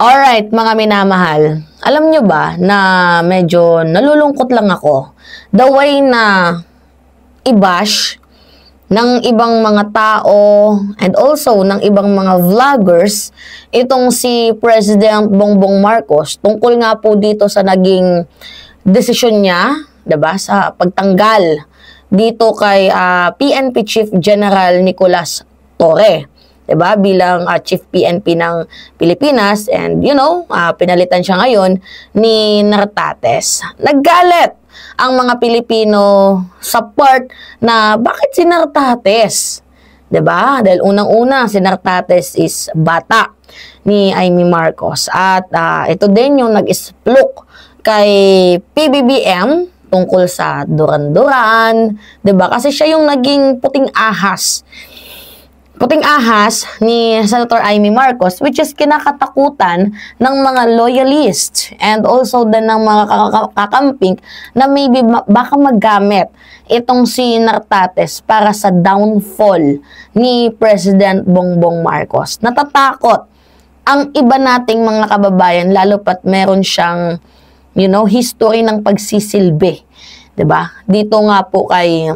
Alright, mga minamahal. Alam nyo ba na medyo nalulungkot lang ako the way na i-bash ng ibang mga tao and also ng ibang mga vloggers itong si President Bongbong Marcos tungkol nga po dito sa naging desisyon niya, 'di ba, sa pagtanggal dito kay PNP Chief General Nicolas Torre. 'Di ba, bilang Chief PNP ng Pilipinas, and pinalitan siya ngayon ni Nartates. Naggalit ang mga Pilipino sa part na bakit si Nartates? 'Di ba? Dahil unang-una si Nartates is bata ni Amy Marcos, at ito din yung nag-isplok kay PBBM tungkol sa Duran-Duran, 'di ba? Kasi siya yung naging puting ahas ni Senator Amy Marcos, which is kinakatakutan ng mga loyalists and also din ng mga kakamping na maybe baka maggamit itong si Nartates para sa downfall ni President Bongbong Marcos. Natatakot ang iba nating mga kababayan, lalo pat meron siyang history ng pagsisilbi, 'di ba? Dito nga po kay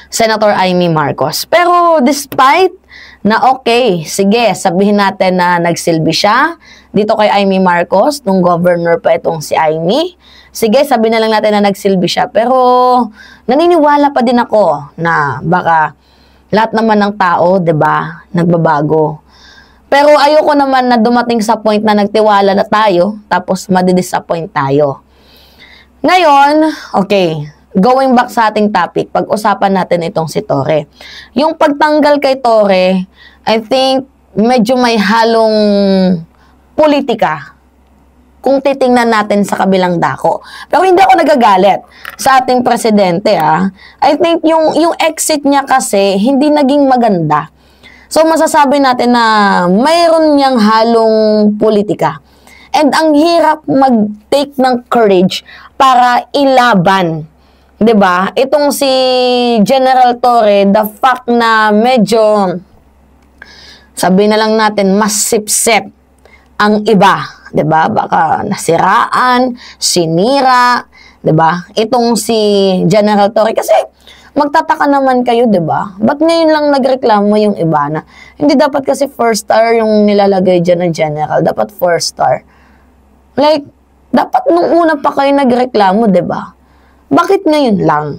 Senator Amy Marcos. Pero despite na sige, sabihin natin na nagsilbi siya dito kay Amy Marcos, nung governor pa itong si Amy. Sige, sabihin na lang natin na nagsilbi siya. Pero naniniwala pa din ako na baka lahat naman ng tao, 'di ba, nagbabago. Pero ayoko naman na dumating sa point na nagtiwala na tayo tapos madidisappoint tayo. Ngayon, going back sa ating topic, pag-usapan natin itong si Torre. Yung pagtanggal kay Torre, I think medyo may halong politika kung titingnan natin sa kabilang dako. Pero hindi ako nagagalit sa ating presidente. I think yung exit niya kasi hindi naging maganda. So masasabi natin na mayroon niyang halong politika. And ang hirap mag-take ng courage para ilaban, 'di ba? Itong si General Torre, the fact na medyo, sabi na lang natin, mas sipsip ang iba, 'di ba? Baka nasiraan, sinira, 'di ba? Itong si General Torre kasi magtataka naman kayo, 'di ba? Ba't ngayon lang nagreklamo yung iba na hindi dapat kasi 4 star yung nilalagay diyan ng general, dapat 4 star. Like, dapat nung una pa kayo nagreklamo, 'di ba? Bakit ngayon lang?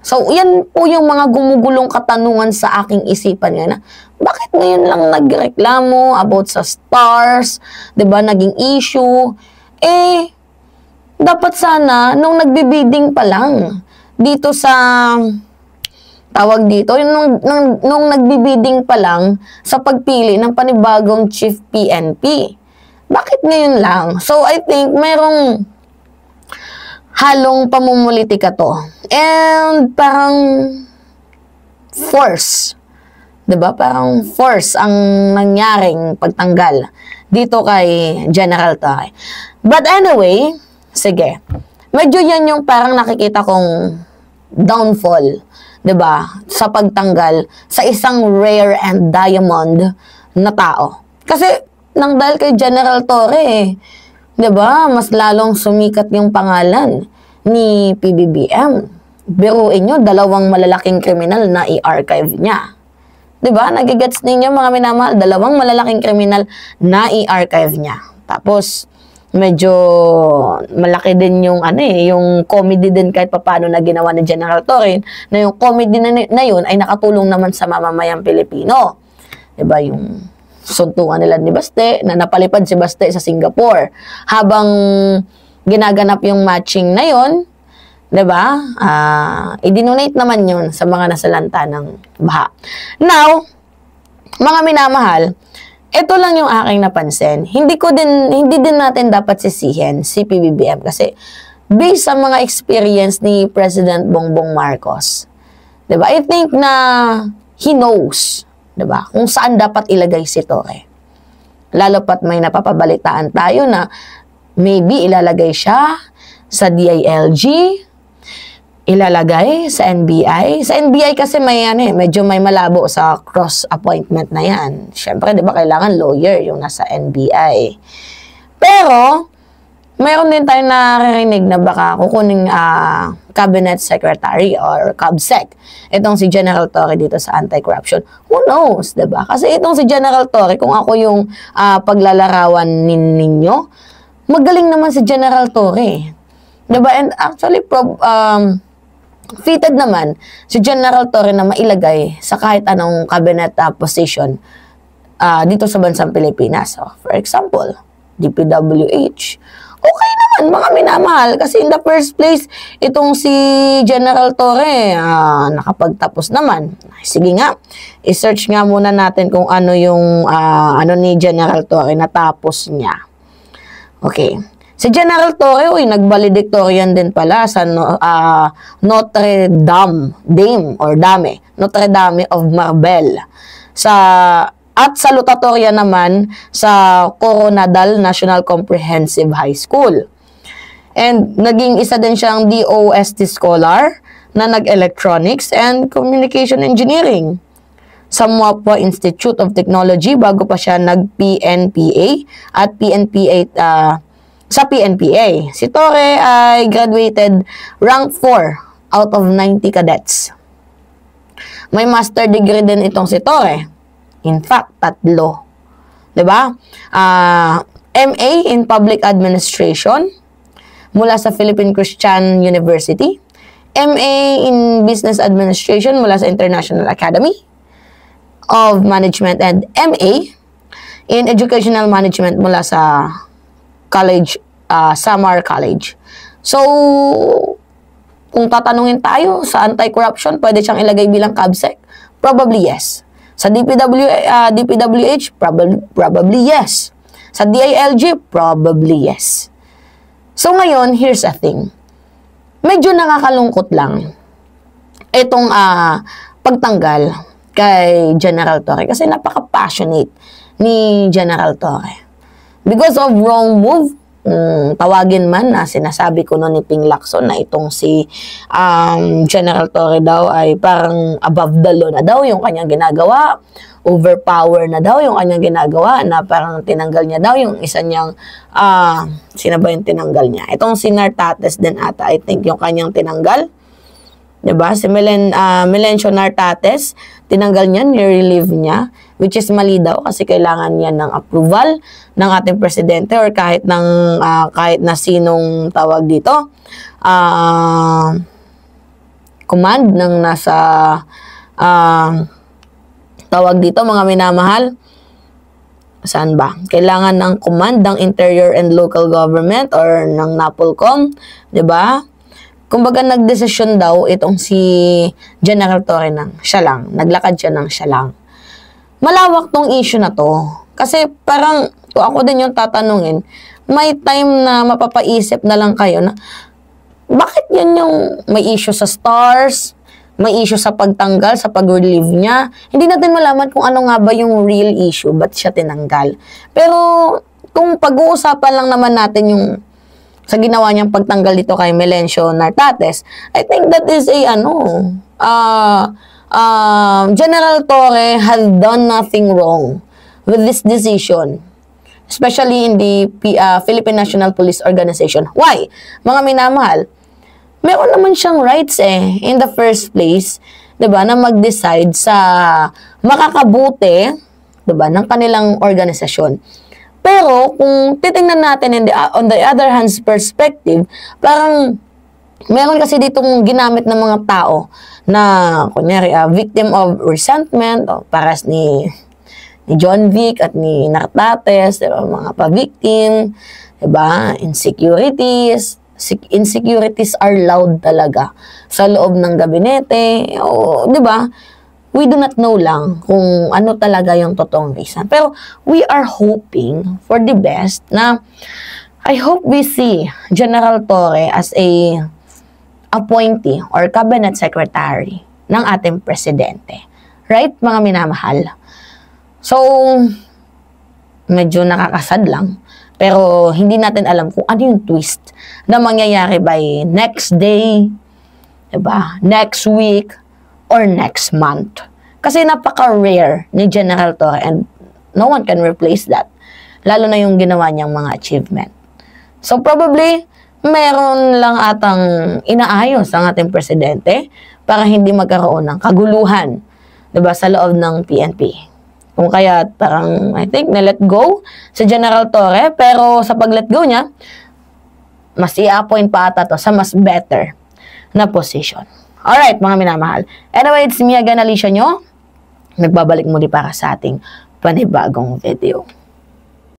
So, yan po yung mga gumugulong katanungan sa aking isipan ngayon na bakit ngayon lang nagreklamo about sa stars, 'di ba, naging issue? Dapat sana nung nagbi-bidding pa lang dito sa tawag dito, nung nagbi-bidding pa lang sa pagpili ng panibagong Chief PNP. Bakit ngayon lang? So, I think mayroong halong pamumulitika to. And parang force. 'Di ba? Parang force ang nangyaring pagtanggal dito kay General Torre. But anyway, sige. Medyo yan yung parang nakikita kong downfall, 'di ba? Sa pagtanggal sa isang rare and diamond na tao. Kasi nang dahil kay General Torre, 'di ba? Mas lalong sumikat yung pangalan ni PBBM. Biruin nyo, 2 malalaking kriminal na i-archive niya. 'Di ba? Nagigets ninyo mga minamahal, 2 malalaking kriminal na i-archive niya. Tapos medyo malaki din yung yung comedy din kahit papaano na ginawa ni General Torre, na yung comedy na yun ay nakatulong naman sa mamamayang Pilipino. 'Di ba? Yung suntukan nila ni Baste, na napalipad si Baste sa Singapore. Habang ginaganap yung matching na yun, 'di ba? I-donate naman yun sa mga nasalanta ng baha. Now, mga minamahal, ito lang yung aking napansin. Hindi din natin dapat sisihin si PBBM kasi based sa mga experience ni President Bongbong Marcos, 'di ba? I think na he knows, 'di ba, kung saan dapat ilagay si Torre. Lalo pat may napapabalitaan tayo na maybe ilalagay siya sa DILG. ilalagay sa NBI. Sa NBI kasi medyo may malabo sa cross appointment na yan. Siyempre, di ba, kailangan lawyer yung nasa NBI. Pero, mayroon din tayong naririnig na baka kukuning cabinet secretary or CABSEC. Itong si General Torre dito sa anti-corruption. Who knows, di ba? Kasi itong si General Torre, kung ako yung paglalarawan ninyo, magaling naman si General Torre. Di ba? And actually, fitted naman si General Torre na mailagay sa kahit anong cabinet position dito sa bansang Pilipinas. So, for example, DPWH. Okay naman, mga minamahal. Kasi in the first place, itong si General Torre, nakapagtapos naman. Sige nga, i-search nga muna natin kung ano yung ano ni General Torre natapos niya. Okay. Si General Torre, nag-valedictorian din pala sa Notre Dame of Marbella. At salutatorya naman sa Coronadal National Comprehensive High School. And naging isa din siyang DOST scholar na nag-electronics and communication engineering sa Mapua Institute of Technology bago pa siya nag-PNPA at sa PNPA. Si Torre ay graduated rank 4 out of 90 cadets. May master degree din itong si Torre. In fact, 3. Diba? MA in Public Administration mula sa Philippine Christian University. MA in Business Administration mula sa International Academy of Management, and MA in Educational Management mula sa Samar College. So, kung tatanungin tayo sa anti-corruption, pwede siyang ilagay bilang CABSEC? Probably yes. Sa DPWH, probably yes. Sa DILG, probably yes. So ngayon, here's a thing. Medyo nakakalungkot lang itong pagtanggal kay General Torre kasi napaka-passionate ni General Torre. Because of wrong move, tawagin man na sinasabi ko noon ni Ping Lacson na itong si General Torre daw ay parang above the law na daw yung kanyang ginagawa, overpower na daw yung kanyang ginagawa, na parang tinanggal niya daw yung isa niyang sino ba yung tinanggal niya? Itong si Nartates din ata, I think yung kanyang tinanggal. Diba? Si Melencio Nartates, tinanggal niya, ni-relieve niya, which is mali daw kasi kailangan niya ng approval ng ating presidente or kahit na sinong tawag dito, command ng nasa tawag dito, mga minamahal. Saan ba? Kailangan ng command ng Interior and Local Government or ng NAPOLCOM, diba? Kumbaga, nagdesisyon daw itong si General Torre siya lang. Naglakad siya siya lang. Malawak tong issue na to. Kasi parang, kung ako din yung tatanungin, may time na mapapaisip na lang kayo na, bakit yan yung may issue sa stars, may issue sa pagtanggal, sa pag-relieve niya. Hindi natin malaman kung ano nga ba yung real issue, ba't siya tinanggal. Pero, kung pag-uusapan lang naman natin yung sa ginawa niyang pagtanggal dito kay Melencio Nartates, I think that is General Torre had done nothing wrong with this decision, especially in the Philippine National Police Organization. Why? Mga minamahal, meron naman siyang rights in the first place, 'di ba, na mag-decide sa makakabuti, 'di ba, ng kanilang organisasyon. Pero, kung titingnan natin on the other hand's perspective, parang meron kasi ditong ginamit ng mga tao na, kunyari, victim of resentment, o paras ni John Vic at ni Nartates, diba, mga pa-victim, diba, insecurities. Insecurities are loud talaga sa loob ng gabinete, o, diba? We do not know lang kung ano talaga yung totoong reason. Pero we are hoping for the best na I hope we see General Torre as a appointee or cabinet secretary ng ating presidente. Right, mga minamahal? So, medyo nakakasad lang. Pero hindi natin alam kung ano yung twist na mangyayari by next day Diba? Next week or next month. Kasi napaka-rare ni General Torre and no one can replace that. Lalo na yung ginawa niyang mga achievement. So probably, meron lang atang inaayos ang ating presidente para hindi magkaroon ng kaguluhan, diba, sa loob ng PNP. Kung kaya parang, I think, na-let go si General Torre, pero sa pag-let go niya, mas i-appoint pa ata to sa mas better na position. Alright, mga minamahal. Anyway, it's me again, Alicia nyo. Nagbabalik muli para sa ating panibagong video.